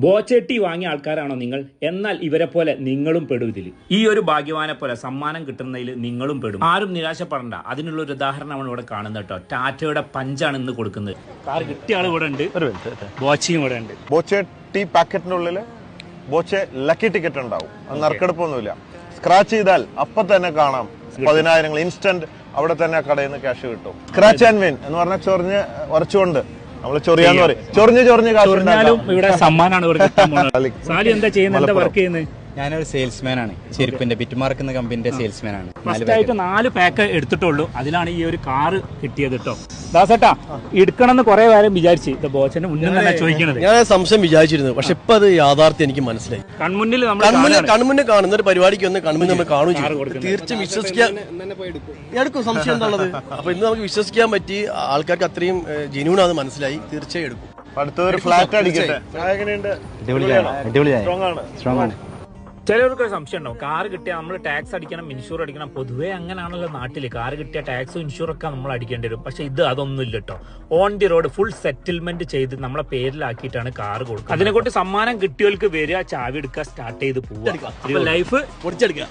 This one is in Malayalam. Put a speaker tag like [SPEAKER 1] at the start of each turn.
[SPEAKER 1] ബോച്ചേട്ടി വാങ്ങിയ ആൾക്കാരാണോ നിങ്ങൾ? എന്നാൽ ഇവരെ പോലെ നിങ്ങളും പെടും ഇതിൽ. ഈ ഒരു ഭാഗ്യവാനെ പോലെ സമ്മാനം കിട്ടുന്നതിൽ നിങ്ങളും പെടും. ആരും നിരാശപ്പെടണ്ട. അതിനുള്ള ഒരു ഉദാഹരണമാണ് ഇവിടെ കാണുന്നത് കേട്ടോ. ടാറ്റയുടെ പഞ്ചാണ് ഇന്ന് കൊടുക്കുന്നത്. കാർ കിട്ടിയ ആൾ ഇവിടെ ഉണ്ട്, ബോച്ചയും ഇവിടെ ഉണ്ട്.
[SPEAKER 2] ബോച്ചേട്ടി പാക്കറ്റിനുള്ളിൽ ബോച്ചെ ലക്കി ടിക്കറ്റ് ഉണ്ടാവും. അത് നറുക്കെടുപ്പൊന്നുമില്ല. സ്ക്രാച്ച് ചെയ്താൽ അപ്പൊ തന്നെ കാണാം 10,000 ഇൻസ്റ്റന്റ് അവിടെ തന്നെ കടയിൽ നിന്ന് ക്യാഷ് കിട്ടും. സ്ക്രാച്ച് ആൻഡ് വിൻ എന്ന് പറഞ്ഞാൽ ചൊറിഞ്ഞ് ഉറച്ചുകൊണ്ട് നമ്മള് ചൊറിയാന്ന് പറയും. ചൊറിഞ്ഞാലും
[SPEAKER 1] ഇവിടെ സമ്മാനാണ്. സാലി എന്താ ചെയ്യുന്നത്? എന്താ വർക്ക് ചെയ്യുന്നത്?
[SPEAKER 3] ഞാനൊരു സെയിൽസ്മാൻ ആണ്. ചെരുപ്പിന്റെ ബിറ്റ്മാർക്ക് എന്ന കമ്പനിന്റെ സെയിൽസ്മാൻ ആണ്.
[SPEAKER 1] ഫസ്റ്റ് ആയിട്ട് 4 പാക്ക് എടുത്തിട്ടുള്ളൂ. അതിലാണ് ഈ ഒരു കാറ് കിട്ടിയത് കേട്ടോ. ദാസേട്ടാ, എടുക്കണമെന്ന് കുറെ കാലം വിചാരിച്ച് ബോച്ചന്റെ മുന്നിൽ തന്നെ ചോദിക്കണത്.
[SPEAKER 4] ഞാൻ സംശയം വിചാരിച്ചിരുന്നു, പക്ഷെ ഇപ്പൊ അത് യാഥാർത്ഥ്യം എനിക്ക് മനസ്സിലായി.
[SPEAKER 1] കൺമുന്നിൽ
[SPEAKER 4] കൺമുന്നിൽ കാണുന്ന ഒരു പരിപാടിക്ക് ഒന്ന് കൺമുന്നിൽ നമ്മൾ കാണുകയും തീർച്ചയായും വിശ്വസിക്കാൻ എടുക്കും. സംശയം എന്താണുള്ളത്? അപ്പൊ ഇന്ന് നമുക്ക് വിശ്വസിക്കാൻ പറ്റി. ആൾക്കാർക്ക് അത്രയും ജെന്യൂൺ ആണെന്ന് മനസ്സിലായി. തീർച്ചയായും എടുക്കും.
[SPEAKER 2] അടുത്തൊരു ഫ്ലാറ്റ് അടിക്കട്ടെ.
[SPEAKER 4] സ്ട്രോങ് ആണ്.
[SPEAKER 1] ചിലവർക്കൊരു സംശയം ഉണ്ടാവും, കാർ കിട്ടിയാൽ നമ്മൾ ടാക്സ് അടിക്കണം, ഇൻഷൂർ അടിക്കണം. പൊതുവേ അങ്ങനെയാണല്ലോ നാട്ടില്. കാർ കിട്ടിയ ടാക്സും ഇൻഷൂറൊക്കെ നമ്മൾ അടിക്കേണ്ടി വരും. പക്ഷെ ഇത് അതൊന്നും ഇല്ല കേട്ടോ. On the road full settlement ചെയ്ത് നമ്മളെ പേരിലാക്കിയിട്ടാണ് കാർ കൊടുക്കുക. അതിനെക്കൊണ്ട് സമ്മാനം കിട്ടിയവർക്ക് വരിക, ചാവി എടുക്കുക, സ്റ്റാർട്ട് ചെയ്ത് പോവുക. ലൈഫ്
[SPEAKER 4] പൊടിച്ചെടുക്കുക.